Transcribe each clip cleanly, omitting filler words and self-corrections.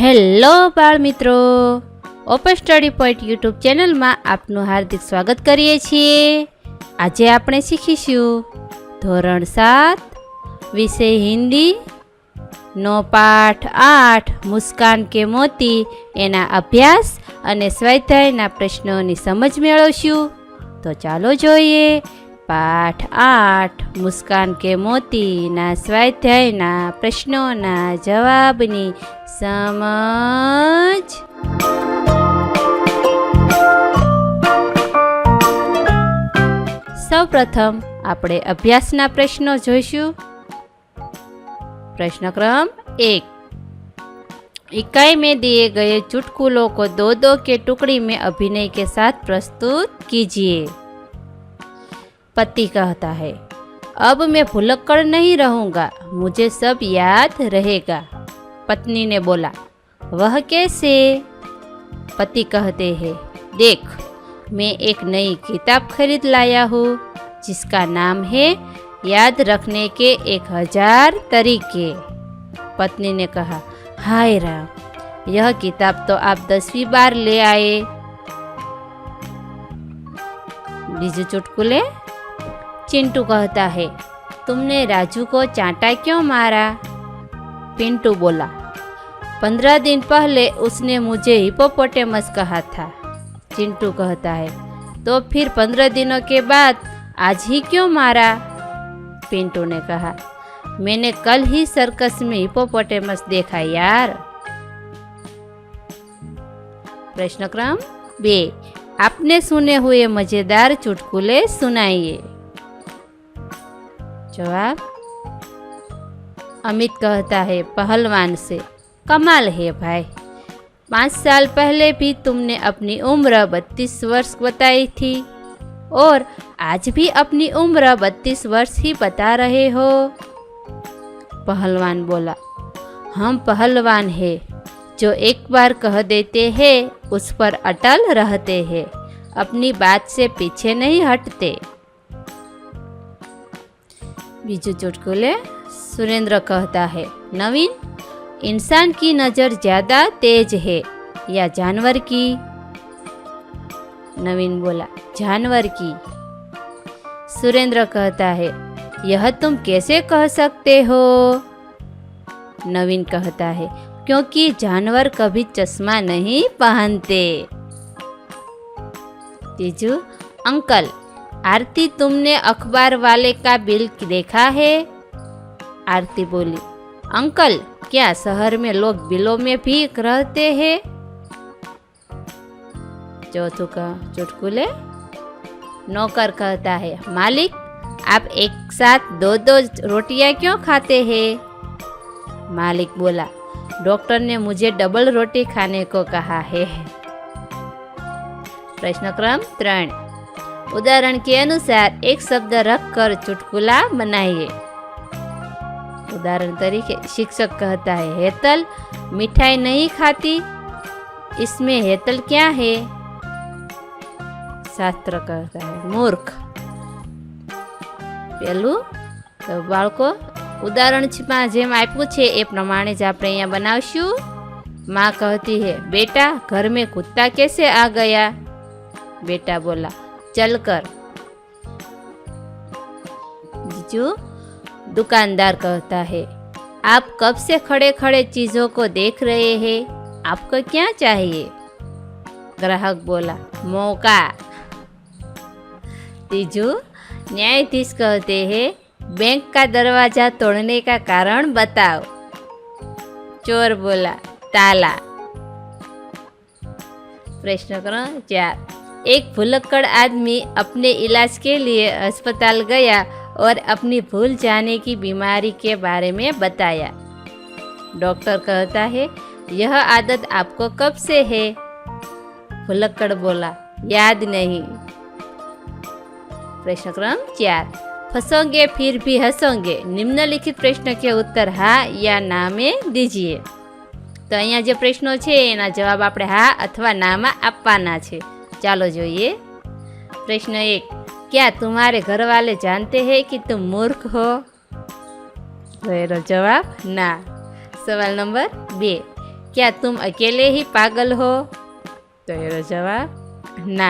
Hello બાળ મિત્રો, open study point YouTube ચેનલમાં આપનું હાર્દિક સ્વાગત કરીએ છીએ। આજે આપણે શીખીશું ધોરણ 7 વિષય હિન્દી નો પાઠ 8 મુસ્કાન કે મોતી એના અભ્યાસ અને સ્વાધ્યાયના પ્રશ્નોની સમજ મેળવશું। તો ચાલો જોઈએ પાઠ 8 મુસ્કાન કે મોતીના સ્વાધ્યાયના પ્રશ્નોના જવાબની સમજ। સૌપ્રથમ આપણે અભ્યાસના પ્રશ્નો જોઈશું। प्रश्न क्रम 1। इकाई में दिए गए चुटकुलों को दो दो के टुकड़ी में अभिनय के साथ प्रस्तुत कीजिए। पति कहता है, अब मैं भुलक्कड़ नहीं रहूँगा, मुझे सब याद रहेगा। पत्नी ने बोला, वह कैसे? पति कहते हैं, देख, मैं एक नई किताब खरीद लाया हूँ जिसका नाम है याद रखने के 1000 तरीके। पत्नी ने कहा, हाय राम, यह किताब तो आप 10वीं बार ले आए। बीजू चुटकुले। चिंटू कहता है, तुमने राजू को चांटा क्यों मारा? पिंटू बोला, 15 दिन पहले उसने मुझे हिप्पोपोटेमस कहा था। चिंटू कहता है, तो फिर 15 दिनों के बाद आज ही क्यों मारा? पिंटू ने कहा, मैंने कल ही सर्कस में हिप्पोपोटेमस देखा यार। प्रश्न क्रम 2। आपने सुने हुए मजेदार चुटकुले सुनाइए। जवाब। अमित कहता है पहलवान से, कमाल है भाई, 5 साल पहले भी तुमने अपनी उम्र 32 वर्ष बताई थी और आज भी अपनी उम्र 32 वर्ष ही बता रहे हो। पहलवान बोला, हम पहलवान हैं जो एक बार कह देते हैं उस पर अटल रहते हैं, अपनी बात से पीछे नहीं हटते। बीजू चुटकुले। सुरेंद्र कहता है, नवीन, इंसान की नज़र ज़्यादा तेज है या जानवर की? नवीन बोला, जानवर की। सुरेंद्र कहता है, यह तुम कैसे कह सकते हो? नवीन कहता है, क्योंकि जानवर कभी चश्मा नहीं पहनते। तीजू। अंकल, आरती, तुमने अखबार वाले का बिल देखा है? आरती बोली, अंकल, क्या शहर में लोग बिलों में भी रहते हैं? चौथू का चुटकुले। नौकर कहता है, मालिक, आप एक साथ 2-2 रोटियां क्यों खाते हैं? मालिक बोला, डॉक्टर ने मुझे डबल रोटी खाने को कहा है। प्रश्न क्रम 3। उदाहरण के अनुसार एक शब्द रख कर चुटकुला बनाइए। उदाहरण तरीके, शिक्षक कहता है, हेतल मिठाई नहीं खाती, इसमें हेतल क्या है? शास्त्र कहता है, मूर्ख। पेलू तो बाळको उदाहरणમાં જેમ આપ્યું છે એ પ્રમાણે જ આપણે અહીંયા બનાવશું। माँ कहती है, बेटा घर में कुत्ता कैसे आ गया? बेटा बोला, चलकर। जीजू। दुकानदार कहता है, आप कब से खड़े खड़े चीज़ों को देख रहे हैं, आपको क्या चाहिए? ग्राहक बोला, मौका। तीजू। न्यायाधीश कहते हैं, बैंक का दरवाजा तोड़ने का कारण बताओ। चोर बोला, ताला। प्रश्न क्रम 4। एक भुलक्कड़ आदमी अपने इलाज के लिए अस्पताल गया और अपनी भूल जाने की बीमारी के बारे में बताया। डॉक्टर कहता है, यह आदत आपको कब से है? भुलक्कड़ बोला, याद नहीं। प्रश्न क्रम 4। फंसोगे फिर भी हंसोगे, निम्नलिखित प्रश्न के उत्तर हाँ या ना में दीजिए। तो अहींया जे प्रश्नों छे एना जवाब आपणे हाँ अथवा ना में आपवाना छे। चालो जोईए। प्रश्न 1। क्या तुम्हारे घर वाले जानते हैं कि तुम मूर्ख हो? तो एनो जवाब ना। सवाल नंबर 2। क्या तुम अकेले ही पागल हो? तो एनो जवाब ना।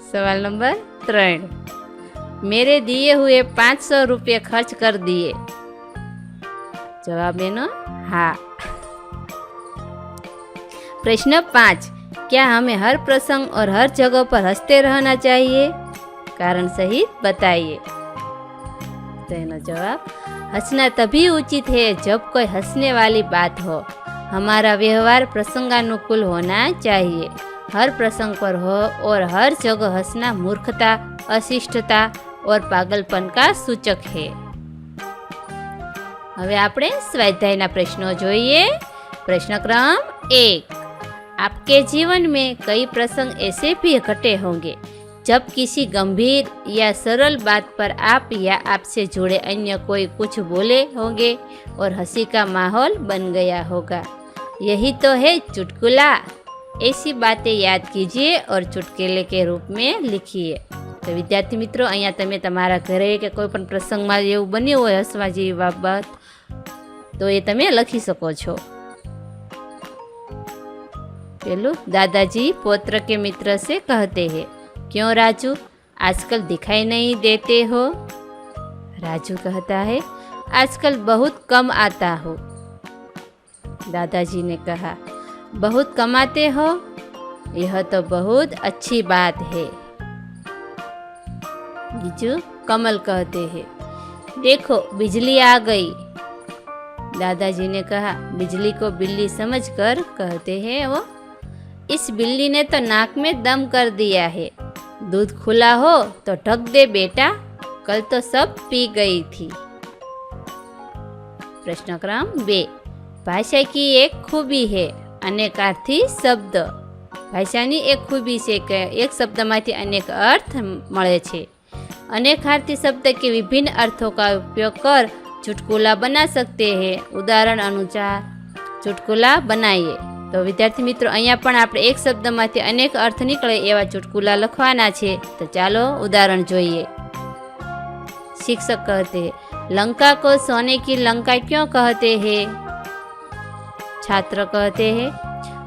सवाल नंबर 3, मेरे दिए हुए 500 रुपये खर्च कर दिए। जवाब एनो हाँ। प्रश्न 5, क्या हमें हर प्रसंग और हर जगह पर हंसते रहना चाहिए? कारण सहित बताइए। तो एनो जवाब, हंसना तभी उचित है जब कोई हंसने वाली बात हो। हमारा व्यवहार प्रसंगानुकूल होना चाहिए। हर प्रसंग पर हो और हर जगह हंसना मूर्खता, अशिष्टता और पागलपन का सूचक है। હવે આપણે સ્વાધ્યાયના પ્રશ્નો જોઈએ। प्रश्न क्रम 1, आपके जीवन में कई प्रसंग ऐसे भी घटे होंगे जब किसी गंभीर या सरल बात पर आप या आपसे जुड़े अन्य कोई कुछ बोले होंगे और हंसी का माहौल बन गया होगा। यही तो है चुटकुला। ऐसी बातें याद कीजिए और चुटकुले के रूप में लिखिए। तो विद्यार्थी मित्रों, अहींया तमे तमारा घरे के कोईपण प्रसंगमां एवुं बन्युं होय हसवा जेवी बाबत, तो ये तमे लखी सको छो। पहलू, दादाजी पौत्र के मित्र से कहते हैं, क्यों राजू, आजकल दिखाई नहीं देते हो? राजू कहता है, आजकल बहुत कम आता हो। दादाजी ने कहा, बहुत कमाते हो? यह तो बहुत अच्छी बात है। बीजू, कमल कहते हैं, देखो बिजली आ गई। दादाजी ने कहा, बिजली को बिल्ली समझकर कहते हैं वो, इस बिल्ली ने तो नाक में दम कर दिया है। दूध खुला हो तो ढक दे बेटा, कल तो सब पी गई थी। प्रश्न क्रम 2, भाषा की एक खूबी है अनेकार्थी शब्द। भाषानी एक खूबी છે કે એક શબ્દમાંથી અનેક अर्थ મળે છે। अनेकार्थी शब्द के विभिन्न अर्थों का उपयोग कर चुटकुला बना सकते हैं। उदाहरण अनुसार चुटकुला बनाइए। तो विद्यार्थी मित्रों, अहींया पण આપણે એક શબ્દમાંથી અનેક अर्थ નીકળે એવા ચુટકુલા લખવાના છે। તો ચાલો उदाहरण જોઈએ। शिक्षक कहते हैं, लंका को सोने की लंका क्यों कहते हैं? छात्र कहते हैं,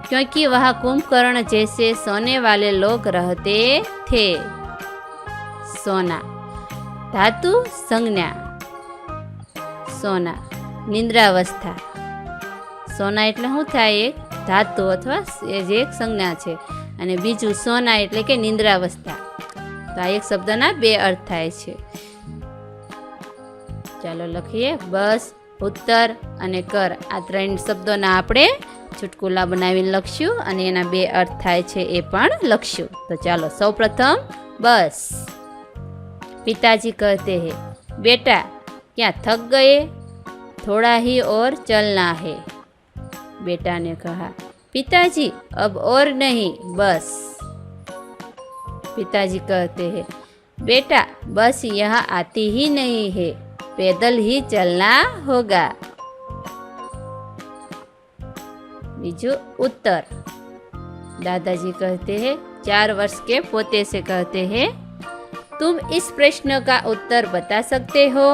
क्योंकि वहाँ कुंभकर्ण जैसे सोने वाले लोग रहते थे। सोना, धातु संज्ञा सोना, निंद्रावस्था। सोना એટલે શું થાય? એક ધાતુ અથવા જે એક સંજ્ઞા છે, અને બીજું સોના એટલે કે નિંદ્રાवस्था। તો આ એક શબ્દના 2 अर्थ થાય છે। ચાલો લખીએ, બસ, ઉત્તર અને કર, આ 3 શબ્દોના આપણે ચુટકુલા બનાવીને લખશું અને એના 2 अर्थ થાય છે એ પણ લખશું। તો ચાલો સૌપ્રથમ બસ। पिताजी कहते हैं, बेटा क्या थक गए? थोड़ा ही और चलना है। बेटा ने कहा, पिताजी अब और नहीं, बस। पिताजी कहते हैं, बेटा बस यहाँ आती ही नहीं है, पैदल ही चलना होगा। बीजू उत्तर। दादाजी कहते हैं, 4 वर्ष के पोते से कहते हैं, तुम इस प्रश्न का उत्तर बता सकते हो?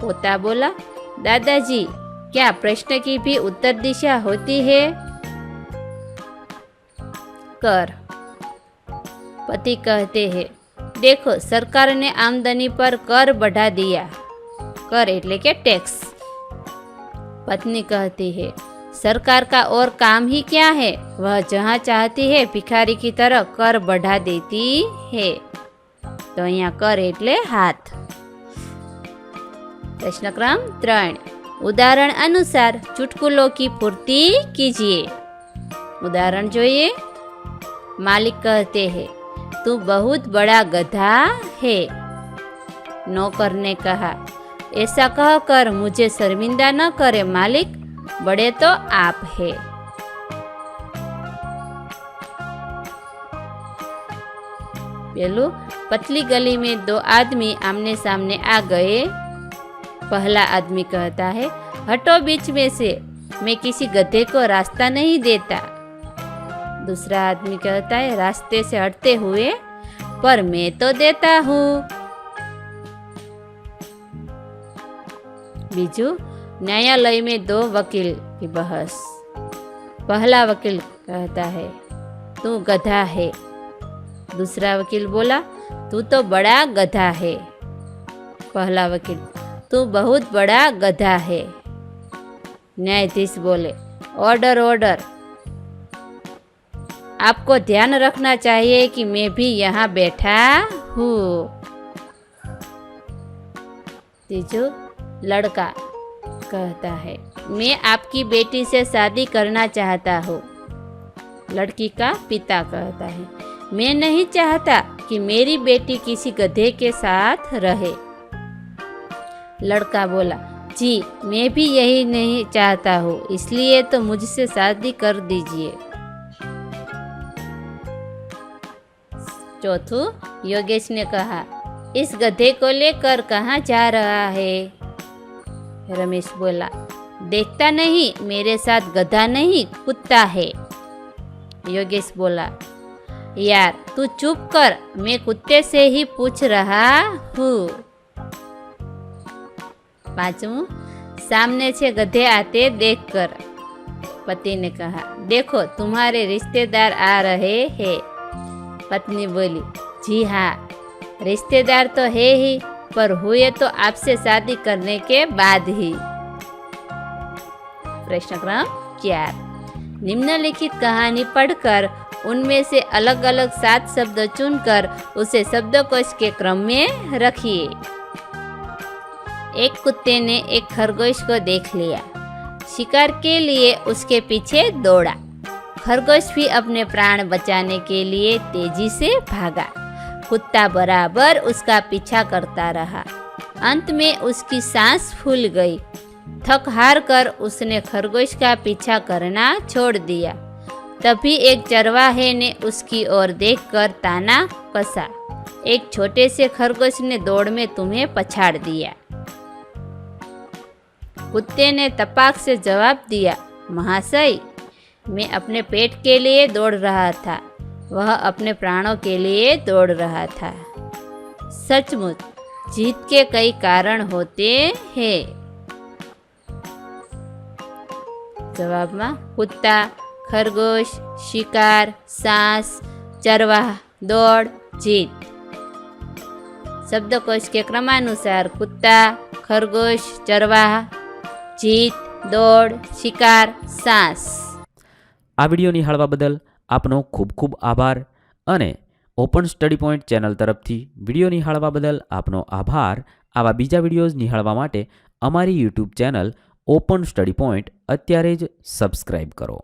पोता बोला, दादाजी क्या प्रश्न की भी उत्तर दिशा होती है? कर। पति कहते हैं, देखो सरकार ने आमदनी पर कर बढ़ा दिया। कर એટલે કે टैक्स। पत्नी कहती है, सरकार का और काम ही क्या है? वह जहाँ चाहती है भिखारी की तरह कर बढ़ा देती है। तो यहाँ कर એટલે हाथ। प्रश्न क्रम 3, उदाहरण अनुसार चुटकुलों की पूर्ति कीजिए। उदाहरण જોઈએ। मालिक कहते हैं, तू बहुत बड़ा गधा है। नौकर ने कहा, ऐसा कहकर मुझे शर्मिंदा न करे मालिक, बड़े तो आप है। पहलू, पतली गली में 2 आदमी आमने सामने आ गए। पहला आदमी कहता है, हटो बीच में से, मैं किसी गधे को रास्ता नहीं देता। दूसरा आदमी कहता है, रास्ते से हटते हुए, पर मैं तो देता हूँ। बीजू, न्यायालय में 2 वकील की बहस। पहला वकील कहता है, तू गधा है। दूसरा वकील बोला, तू तो बड़ा गधा है। पहला वकील, तू बहुत बड़ा गधा है। न्यायाधीश बोले, ऑर्डर ऑर्डर। आपको ध्यान रखना चाहिए कि मैं भी यहाँ बैठा हूँ। तीजो लड़का कहता है, मैं आपकी बेटी से शादी करना चाहता हूँ। लड़की का पिता कहता है, मैं नहीं चाहता कि मेरी बेटी किसी गधे के साथ रहे। लड़का बोला, जी मैं भी यही नहीं चाहता हूँ, इसलिए तो मुझसे शादी कर दीजिए। चौथू योगेश ने कहा, इस गधे को लेकर कहाँ जा रहा है? रमेश बोला, देखता नहीं मेरे साथ गधा नहीं कुत्ता है। योगेश बोला, यार तू चुप कर, मैं कुत्ते से ही पूछ रहा हूँ। पांचवं, सामने से गधे आते देखकर पति ने कहा, देखो तुम्हारे रिश्तेदार आ रहे हैं। पत्नी बोली, जी हाँ रिश्तेदार तो है ही, पर हुए तो आपसे शादी करने के बाद ही। प्रश्न क्रमांक 4, निम्नलिखित कहानी पढ़कर उनमें से अलग अलग 7 शब्द चुनकर उसे शब्दकोश के क्रम में रखिए। एक कुत्ते ने एक खरगोश को देख लिया, शिकार के लिए उसके पीछे दौड़ा। खरगोश भी अपने प्राण बचाने के लिए तेजी से भागा। कुत्ता बराबर उसका पीछा करता रहा। अंत में उसकी सांस फूल गई। थक हार कर उसने खरगोश का पीछा करना छोड़ दिया। तभी एक चरवाहे ने उसकी ओर देखकर ताना कसा, एक छोटे से खरगोश ने दौड़ में तुम्हें पछाड़ दिया। कुत्ते ने तपाक से जवाब दिया, महाशय मैं अपने पेट के लिए दौड़ रहा था, वह अपने प्राणों के लिए दौड़ रहा था। सचमुच जीत के कई कारण होते हैं। जवाब में कुत्ता, खरगोश, शिकार, सांस, चरवाहा, दौड़, जीत। शब्दकोश के क्रमानुसार कुत्ता, खरगोश, चरवाहा, जीत, दौड़, शिकार, सांस। આ વિડીયો નિહાળવા બદલ આપનો ખૂબ ખૂબ આભાર અને ઓપન સ્ટડી પોઈન્ટ ચેનલ તરફથી વિડીયો નિહાળવા બદલ આપનો આભાર। આવા બીજા વિડીયોઝ નિહાળવા માટે અમારી YouTube channel open study point અત્યારે જ સબસ્ક્રાઈબ કરો।